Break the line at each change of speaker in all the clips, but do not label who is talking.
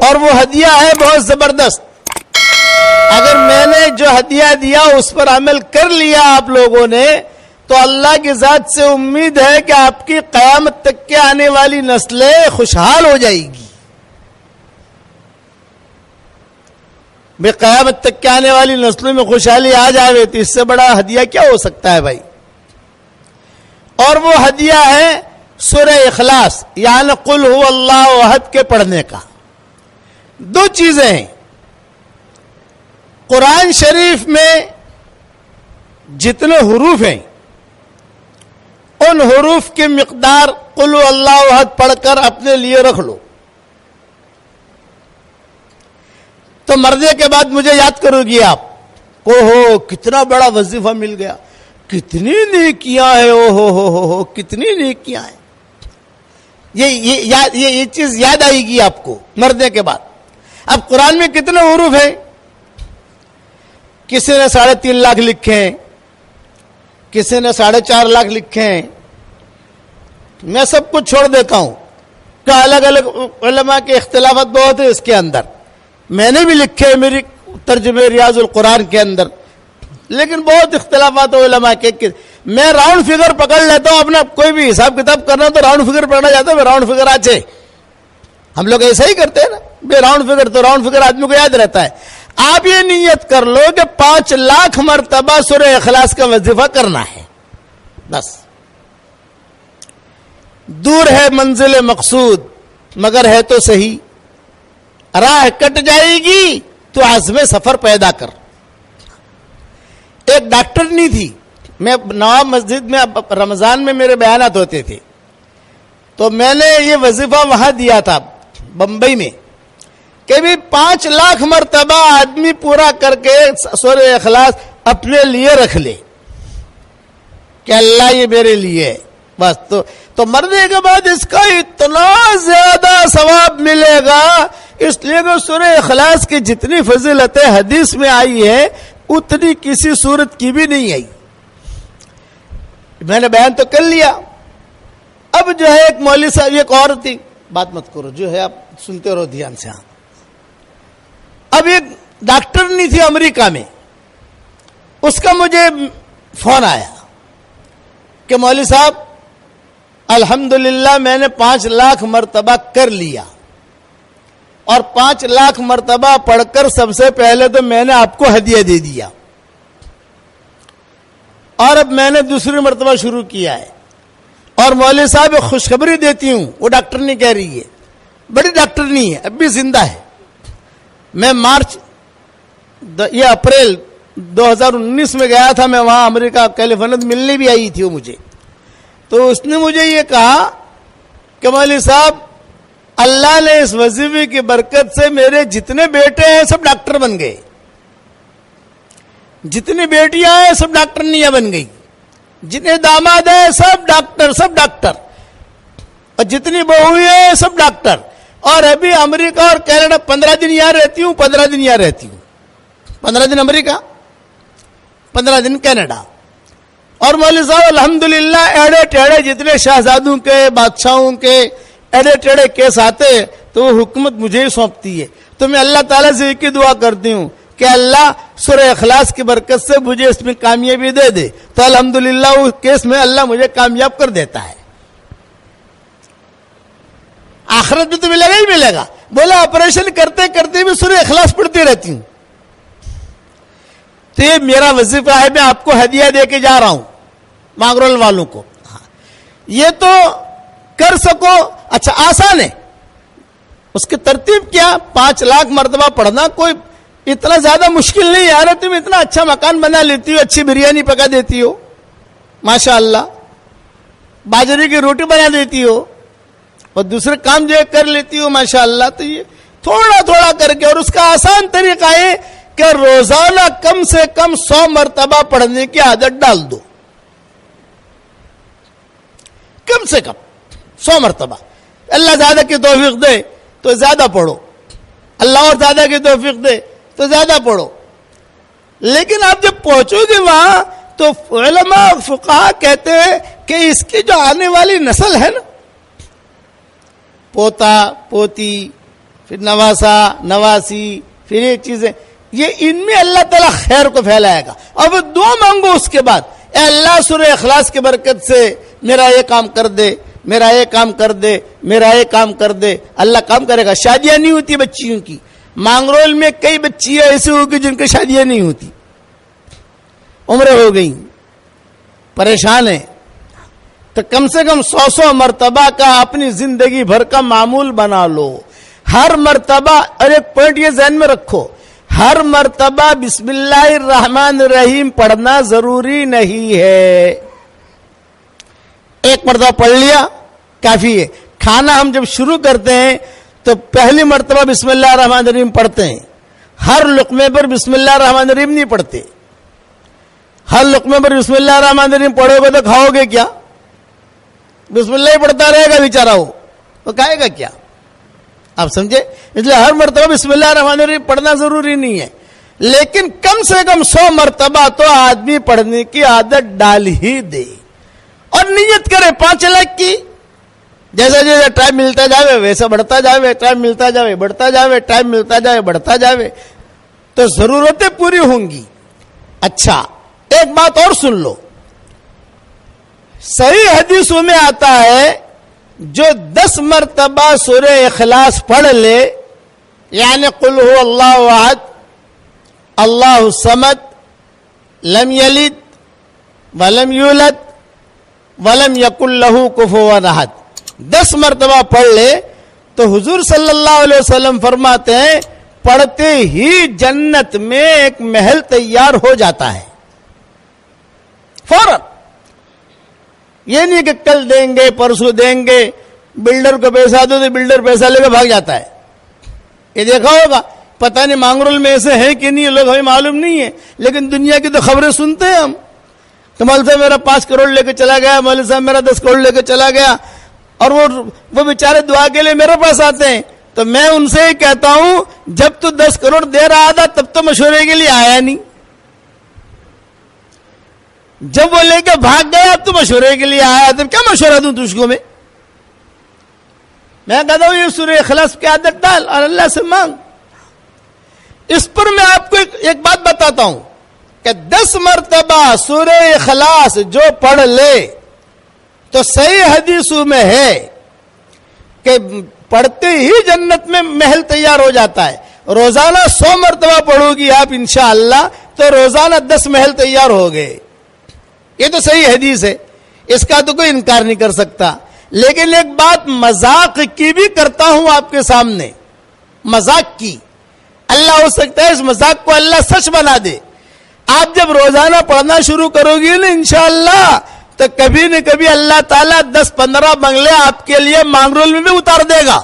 اور وہ ہدیہ ہے بہت زبردست. اگر میں نے جو ہدیہ دیا اس پر عمل کر لیا آپ لوگوں نے تو اللہ کی ذات سے امید ہے کہ آپ کی قیامت تک کے آنے والی نسلیں خوشحال ہو جائے گی. بے قیامت تک کے آنے والی نسلوں میں خوشحالی آ جائے تو اس سے بڑا ہدیہ کیا ہو سکتا ہے بھائی. اور وہ ہدیہ ہے سورہ اخلاص یعنی قل هو اللہ احد کے پڑھنے کا. دو چیزیں ہیں. قرآن شریف میں جتنے حروف ہیں ان حروف کی مقدار قل هو اللہ احد پڑھ کر اپنے لیے رکھ لو تو مرنے کے بعد مجھے یاد کرو گی آپ. اوہو کتنا بڑا وظیفہ مل گیا, کتنی نیکیاں ہیں, اوہو کتنی نیکیاں ہیں. یہ چیز یاد آئے گی آپ کو مرنے کے بعد. اب قرآن میں کتنے حروف ہیں؟ کسی نے 3.5 لاکھ لکھے ہیں, کسی نے 4.5 لاکھ لکھے ہیں. میں سب کچھ چھوڑ دیتا ہوں کہ الگ الگ علماء کے اختلافات بہت ہیں اس کے اندر. میں نے بھی لکھے ہیں میری ترجمہ ریاض القرآن کے اندر, لیکن بہت اختلافات علماء کے. میں راؤنڈ فگر پکڑ لیتا ہوں. اپنا کوئی بھی حساب کتاب کرنا تو راؤنڈ فگر پکڑنا جاتا ہے. راؤنڈ فگر آچے ہم لوگ ایسا ہی کرتے ہیں نا, بے راؤنڈ فگر تو راؤنڈ فگر آدمی کو یاد رہتا ہے. آپ یہ نیت کر لو کہ 5 لاکھ مرتبہ سورہ اخلاص کا وظیفہ کرنا ہے بس. دور ہے منزل مقصود مگر ہے تو صحیح, راہ کٹ جائے گی تو عزم سفر پیدا کر. ایک ڈاکٹر نہیں تھی, میں نواب مسجد میں رمضان میں میرے بیانات ہوتے تھے تو میں نے یہ وظیفہ وہاں دیا تھا بمبئی میں کہ بھی 5 لاکھ مرتبہ آدمی پورا کر کے سورہ اخلاص اپنے لیے رکھ لے کہ اللہ یہ میرے لیے ہے بس. تو مرنے کے بعد اس کا اتنا زیادہ ثواب ملے گا, اس لیے کہ سورہ اخلاص کی جتنی فضیلتیں حدیث میں آئی ہے اتنی کسی صورت کی بھی نہیں آئی. میں نے بیان تو کر لیا. اب جو ہے ایک مولوی صاحب, ایک اور تھی, بات مت کرو جو ہے آپ سنتے رہو دھیان سے. اب ایک ڈاکٹر نہیں تھی امریکہ میں, اس کا مجھے فون آیا کہ مولوی صاحب الحمدللہ میں نے 5 لاکھ مرتبہ کر لیا اور 5 لاکھ مرتبہ پڑھ کر سب سے پہلے تو میں نے آپ کو ہدیہ دے دیا اور اب میں نے دوسری مرتبہ شروع کیا ہے. اور مولوی صاحب ایک خوشخبری دیتی ہوں, وہ ڈاکٹر نہیں کہہ رہی ہے, بڑی ڈاکٹر نہیں ہے, اب بھی زندہ ہے. میں یہ اپریل 2019 میں گیا تھا, میں وہاں امریکہ کیلیفورنیا ملنے بھی آئی تھی وہ مجھے. تو اس نے مجھے یہ کہا کہ مولوی صاحب اللہ نے اس وظیفے کی برکت سے میرے جتنے بیٹے ہیں سب ڈاکٹر بن گئے, جتنی بیٹیاں ہیں سب ڈاکٹرنیاں بن گئی, جتنے داماد ہیں سب ڈاکٹر, اور جتنی بہویں ہیں سب ڈاکٹر. اور ابھی امریکہ اور کینیڈا 15 دن یہاں رہتی ہوں, 15 دن یہاں رہتی ہوں, 15 دن امریکہ 15 دن کینیڈا. اور مولوی صاحب الحمدللہ ایڑے ٹیڑے جتنے شہزادوں کے بادشاہوں کے ایڑے ٹیڑے کیس آتے تو وہ حکومت مجھے ہی سونپتی ہے. تو میں اللہ تعالیٰ سے ایک ہی دعا کرتی ہوں کہ اللہ سورہ اخلاص کی برکت سے مجھے اس میں کامیابی دے دے. تو الحمدللہ اس کیس میں اللہ مجھے کامیاب کر دیتا ہے. آخرت میں تو ملے گا ہی ملے گا. بولا آپریشن کرتے کرتے بھی سورہ اخلاص پڑھتی رہتی ہوں. تو یہ میرا وظیفہ ہے, میں آپ کو ہدیہ دے کے جا رہا ہوں مانگرول والوں کو. یہ تو کر سکو, اچھا آسان ہے. اس کی ترتیب کیا, 5 لاکھ مرتبہ پڑھنا کوئی اتنا زیادہ مشکل نہیں. یار تم اتنا اچھا مکان بنا لیتی ہو, اچھی بریانی پکا دیتی ہو ماشاء اللہ, باجرے کی روٹی بنا دیتی ہو اور دوسرے کام جو ہے کر لیتی ہو ماشاء اللہ. تو یہ تھوڑا تھوڑا کر کے, اور اس کا آسان طریقہ ہے کہ روزانہ کم سے کم 100 مرتبہ پڑھنے کی عادت ڈال دو. کم سے کم 100 مرتبہ. اللہ زیادہ کی توفیق دے تو زیادہ پڑھو, اللہ اور زیادہ کی توفیق دے تو زیادہ پڑھو. لیکن آپ جب پہنچو گے وہاں تو علماء فقہاء کہتے ہیں کہ اس کی جو آنے والی نسل ہے نا, پوتا پوتی پھر نواسا نواسی پھر یہ چیزیں, یہ ان میں اللہ تعالیٰ خیر کو پھیلائے گا. اور وہ دعا مانگو اس کے بعد, اے اللہ سورہ اخلاص کی برکت سے میرا یہ کام کر دے, میرا یہ کام کر دے, میرا یہ کام کر دے. اللہ کام کرے گا. شادیاں نہیں ہوتی بچیوں کی. مانگرول میں کئی بچیاں ایسی ہوگی جن کی شادیاں نہیں ہوتی, عمریں ہو گئی, پریشان ہیں. تو کم سے کم 100 مرتبہ کا اپنی زندگی بھر کا معمول بنا لو. ہر مرتبہ, اور ایک پوائنٹ یہ ذہن میں رکھو, ہر مرتبہ بسم اللہ الرحمن الرحیم پڑھنا ضروری نہیں ہے. ایک مرتبہ پڑھ لیا کافی ہے. کھانا ہم جب شروع کرتے ہیں تو پہلی مرتبہ بسم اللہ الرحمن الرحیم پڑھتے ہیں. ہر لقمے پر بسم اللہ الرحمن الرحیم نہیں پڑھتے. ہر لقمے پر بسم اللہ الرحمن الرحیم پڑھو گے تو کھاؤ گے کیا؟ بسم اللہ ہی پڑھتا رہے گا بیچارہ, ہو تو کھائے گا کیا؟ آپ سمجھے؟ اس لیے ہر مرتبہ بسم اللہ الرحمن الرحیم پڑھنا ضروری نہیں ہے, لیکن کم سے کم 100 مرتبہ تو آدمی پڑھنے کی عادت ڈال ہی دے. اور نیت کرے 5 لاکھ کی. جیسا جیسا ٹائم ملتا جاوے ویسا بڑھتا جاوے, ٹائم ملتا جاوے بڑھتا جاوے, ٹائم ملتا جاوے بڑھتا جاوے, تو ضرورتیں پوری ہوں گی. اچھا ایک بات اور سن لو, صحیح حدیثوں میں آتا ہے جو 10 مرتبہ سورہ اخلاص پڑھ لے, یعنی قل هو اللہ احد اللہ الصمد لم یلد ولم یولد ولم یکن لہ کفوا احد, 10 مرتبہ پڑھ لے تو حضور صلی اللہ علیہ وسلم فرماتے ہیں پڑھتے ہی جنت میں ایک محل تیار ہو جاتا ہے فوراً. یہ نہیں کہ کل دیں گے پرسوں دیں گے, بلڈر کو پیسہ دو تو بلڈر پیسہ لے کے بھاگ جاتا ہے. یہ دیکھا ہوگا, پتہ نہیں مانگرول میں ایسے ہیں کہ نہیں, لوگ ہمیں معلوم نہیں ہے, لیکن دنیا کی تو خبریں سنتے ہیں ہم. تو مولوی صاحب میرا 5 کروڑ لے کے چلا گیا, مولوی صاحب میرا 10 کروڑ لے کے چلا گیا, اور وہ بیچارے دعا کے لیے میرے پاس آتے ہیں. تو میں ان سے ہی کہتا ہوں جب تو 10 کروڑ دے رہا تھا تب تو مشورے کے لیے آیا نہیں, جب وہ لے کے بھاگ گیا اب تو مشورے کے لیے آیا, تو کیا مشورہ دوں تجھ کو میں کہتا ہوں یہ سورہ اخلاص کی عادت ڈال اور اللہ سے مانگ. اس پر میں آپ کو ایک بات بتاتا ہوں کہ 10 مرتبہ سورہ اخلاص جو پڑھ لے تو صحیح حدیثوں میں ہے کہ پڑھتے ہی جنت میں محل تیار ہو جاتا ہے. روزانہ 100 مرتبہ پڑھو گی آپ انشاءاللہ تو روزانہ 10 محل تیار ہو گئے. یہ تو صحیح حدیث ہے, اس کا تو کوئی انکار نہیں کر سکتا. لیکن ایک بات مذاق کی بھی کرتا ہوں آپ کے سامنے, مذاق کی. اللہ ہو سکتا ہے اس مذاق کو اللہ سچ بنا دے. آپ جب روزانہ پڑھنا شروع کرو گی نا انشاءاللہ تو کبھی نہ کبھی اللہ تعالیٰ 10-15 بنگلے آپ کے لیے مانگرول میں بھی اتار دے گا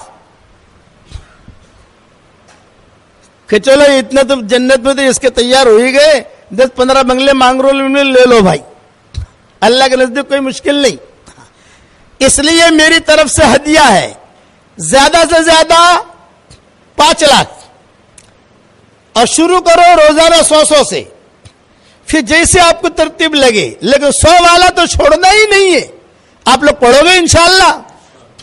کہ چلو اتنا تو جنت میں تو اس کے تیار ہو ہی گئے, 10-15 بنگلے مانگرول میں لے لو بھائی. اللہ کے نزدیک کوئی مشکل نہیں. اس لیے میری طرف سے ہدیہ ہے زیادہ سے زیادہ 5 لاکھ, اور شروع کرو روزانہ 100 سے, پھر جیسے آپ کو ترتیب لگے, لیکن 100 والا تو چھوڑنا ہی نہیں ہے. آپ لوگ پڑھو گے انشاءاللہ.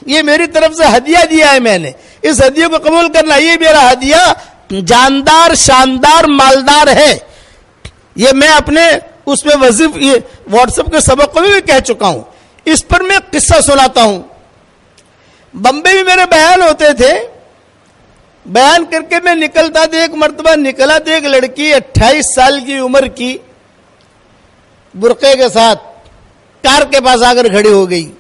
یہ میری طرف سے ہدیہ دیا ہے میں نے, اس ہدیے کو قبول کرنا. یہ میرا ہدیہ جاندار شاندار مالدار ہے. یہ میں اپنے اس پہ واٹس ایپ کے سبق کو بھی کہہ چکا ہوں. اس پر میں قصہ سناتا ہوں. بمبئی میں میرے بیان ہوتے تھے, بیان کر کے میں نکلتا تھا. ایک مرتبہ نکلا تو ایک لڑکی 28 سال کی عمر کی برقعے کے ساتھ کار کے پاس آ کر کھڑی ہو گئی.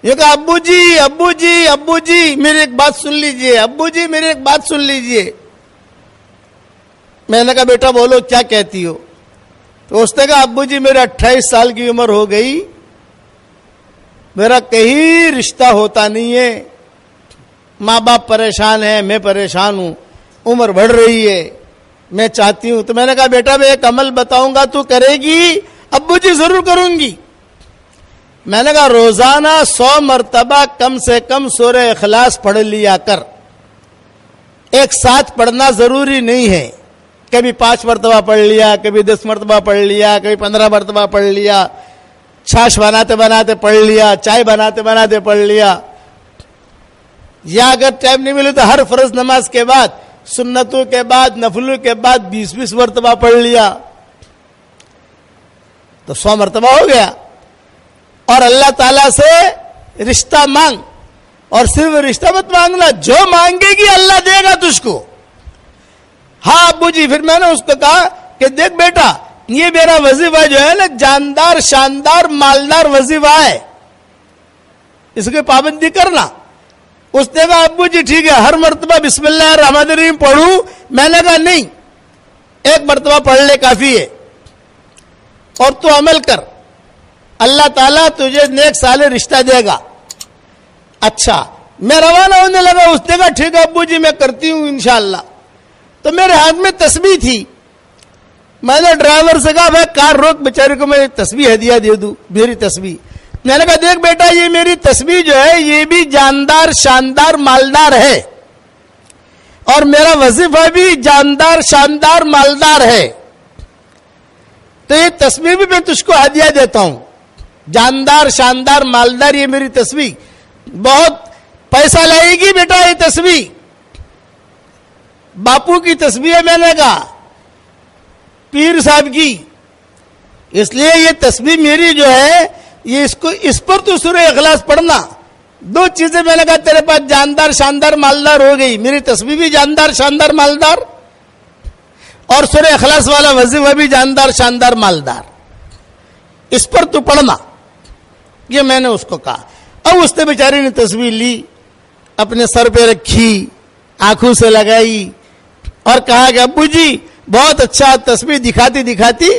یہ کہا ابو جی ابو جی ابو جی میری ایک بات سن لیجئے, ابو جی میری ایک بات سن لیجئے. میں نے کہا بیٹا بولو کیا کہتی ہو. تو اس نے کہا ابو جی میرے 28 سال کی عمر ہو گئی, میرا کہیں رشتہ ہوتا نہیں ہے, ماں باپ پریشان ہیں, میں پریشان ہوں, عمر بڑھ رہی ہے, میں چاہتی ہوں. تو میں نے کہا بیٹا میں ایک عمل بتاؤں گا تو کرے گی؟ ابو جی ضرور کروں گی. میں نے کہا روزانہ 100 مرتبہ کم سے کم سورہ اخلاص پڑھ لیا کر. ایک ساتھ پڑھنا ضروری نہیں ہے, کبھی 5 مرتبہ پڑھ لیا, کبھی 10 مرتبہ پڑھ لیا, کبھی 15 مرتبہ پڑھ لیا, چھاش بناتے بناتے پڑھ لیا, چائے بناتے بناتے پڑھ لیا. یا اگر ٹائم نہیں ملے تو ہر فرض نماز کے بعد سنتوں کے بعد نفلوں کے بعد 20 مرتبہ پڑھ لیا تو 100 مرتبہ ہو گیا. اور اللہ تعالیٰ سے رشتہ مانگ, اور صرف رشتہ مت مانگنا, جو مانگے گی اللہ دے گا تجھ کو. ہاں ابو جی, پھر میں نے اس کو کہا کہ دیکھ بیٹا, یہ میرا وظیفہ جو ہے نا جاندار شاندار مالدار وظیفہ ہے, اس کی پابندی کرنا. اس نے کہا ابو جی ٹھیک ہے, ہر مرتبہ بسم اللہ الرحمن الرحیم پڑھوں؟ میں نے کہا نہیں, ایک مرتبہ پڑھ لے کافی ہے, اور تو عمل کر, اللہ تعالیٰ تجھے نیک صالح رشتہ دے گا. اچھا, میں روانہ ہونے لگا. اس نے کہا ٹھیک ہے ابو جی میں کرتی ہوں انشاءاللہ. تو میرے ہاتھ میں تسبیح تھی. میں نے ڈرائیور سے کہا بھائی کار روک, بیچارے کو میں تسبیح ہدیہ دے دوں, میری تسبیح. میں نے کہا دیکھ بیٹا, یہ میری تسبیح جو ہے یہ بھی جاندار شاندار مالدار ہے, اور میرا وظیفہ بھی جاندار شاندار مالدار ہے, تو یہ تسبیح بھی میں تجھ کو ہدیہ دیتا ہوں. جاندار شاندار مالدار یہ میری تسبیح بہت پیسہ لائے گی بیٹا. یہ تسبیح باپو کی تسبیح ہے, میں نے کہا پیر صاحب کی, اس لیے یہ تسبیح میری جو ہے یہ اس پر تو سورہ اخلاص پڑھنا. 2 چیزیں میں نے کہا تیرے پاس جاندار شاندار مالدار ہو گئی, میری تسبیح بھی جاندار شاندار مالدار, اور سورہ اخلاص والا وظیفہ بھی جاندار شاندار مالدار, اس پر تو پڑھنا. یہ میں نے اس کو کہا. اب اس نے بیچاری نے تسبیح لی, اپنے سر پہ رکھی, آنکھوں سے لگائی, اور کہا کہ ابو جی بہت اچھا. تسبیح دکھاتی دکھاتی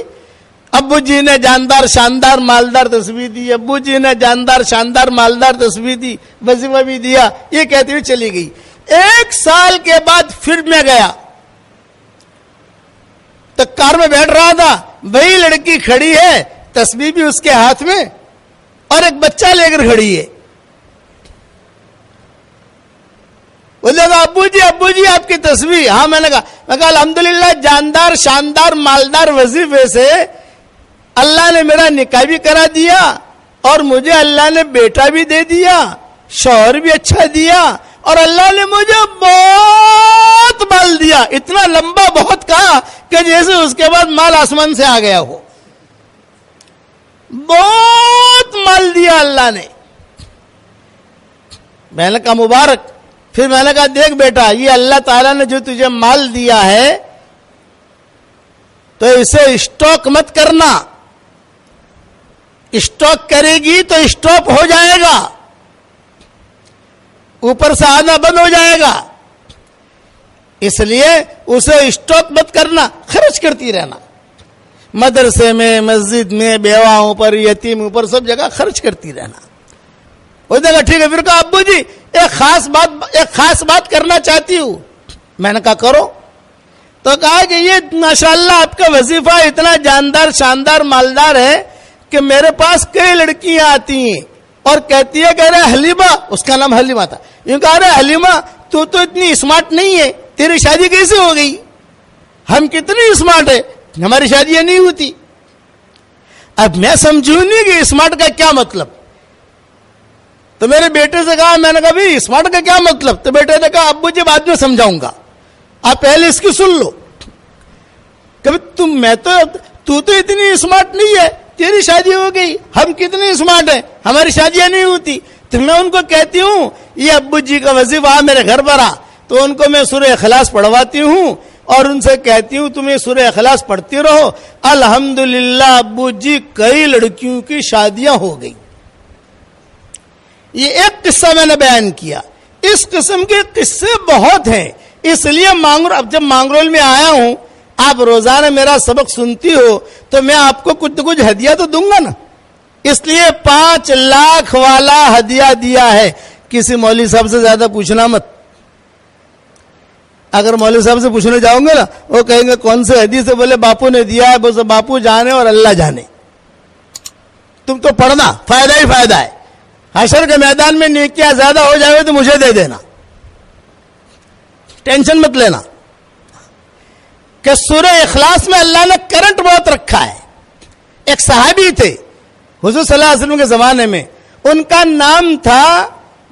ابو جی نے جاندار شاندار مالدار تسبیح دی, ابو جی نے جاندار شاندار مالدار تسبیح دی, وظیفہ بھی دیا. یہ کہتی ہوئی چلی گئی. 1 سال کے بعد پھر میں گیا تو کار میں بیٹھ رہا تھا, وہی لڑکی کھڑی ہے, تسبیح بھی اس کے ہاتھ میں, اور ایک بچہ لے کر کھڑی ہے. بولے گا ابو جی آپ کی تسبیح. ہاں, میں نے کہا الحمدللہ جاندار شاندار مالدار وظیفے سے اللہ نے میرا نکاح بھی کرا دیا, اور مجھے اللہ نے بیٹا بھی دے دیا, شوہر بھی اچھا دیا, اور اللہ نے مجھے بہت مال دیا. اتنا لمبا بہت کہا کہ جیسے اس کے بعد مال آسمان سے آ گیا ہو. بہت مال دیا اللہ نے. میں نے کہا مبارک. پھر میں نے کہا دیکھ بیٹا, یہ اللہ تعالیٰ نے جو تجھے مال دیا ہے تو اسے اسٹاک مت کرنا. اسٹاک کرے گی تو اسٹاپ ہو جائے گا, اوپر سے آنا بند ہو جائے گا. اس لیے اسے اسٹاک مت کرنا, خرچ کرتی رہنا. مدرسے میں, مسجد میں, بیواؤں پر, یتیموں پر, سب جگہ خرچ کرتی رہنا. وہ دیکھا ٹھیک ہے. پھر کہا ابو جی ایک خاص بات کرنا چاہتی ہوں. میں نے کہا کرو. تو کہا کہ یہ ماشاءاللہ آپ کا وظیفہ اتنا جاندار شاندار مالدار ہے کہ میرے پاس کئی لڑکیاں آتی ہیں اور کہتی ہے کہ ارے حلیمہ, اس کا نام حلیمہ تھا, یوں کہا ارے حلیمہ تو اتنی اسمارٹ نہیں ہے, تیری شادی کیسے ہو گئی؟ ہم کتنی اسمارٹ ہے, ہماری شادیاں نہیں ہوتی. اب میں سمجھوں نہیں کہ اسمارٹ کا کیا مطلب. تو میرے بیٹے سے کہا, میں نے کہا بھائی اسمارٹ کا کیا مطلب؟ تو بیٹے نے کہا ابو جی بعد میں سمجھاؤں گا, آپ پہلے اس کی سن لو. کہ تو اتنی اسمارٹ نہیں ہے, تیری شادی ہو گئی, ہم کتنی اسمارٹ ہیں, ہماری شادیاں نہیں ہوتی. تو میں ان کو کہتی ہوں یہ ابو جی کا وظیفہ میرے گھر پر آ, تو ان کو میں سورہ اخلاص پڑھواتی ہوں اور ان سے کہتی ہوں تم یہ سورہ اخلاص پڑھتی رہو. الحمدللہ ابو جی کئی لڑکیوں کی شادیاں ہو گئی. یہ ایک قصہ میں نے بیان کیا. اس قسم کے قصے بہت ہیں. اس لیے اب جب مانگرول میں آیا ہوں, آپ روزانہ میرا سبق سنتی ہو تو میں آپ کو کچھ نہ کچھ ہدیہ تو دوں گا نا. اس لیے 5 لاکھ والا ہدیہ دیا ہے. کسی مولوی صاحب سے زیادہ پوچھنا مت. اگر مولوی صاحب سے پوچھنے جاؤں گے نا, وہ کہیں گے کون سے حدیث سے, بولے باپو نے دیا ہے. بولے باپو جانے اور اللہ جانے. تم تو پڑھنا, فائدہ ہی فائدہ ہے. حشر کے میدان میں نیکیاں زیادہ ہو جائے تو مجھے دے دینا, ٹینشن مت لینا. کہ سورہ اخلاص میں اللہ نے کرنٹ بہت رکھا ہے. ایک صحابی تھے حضور صلی اللہ علیہ وسلم کے زمانے میں, ان کا نام تھا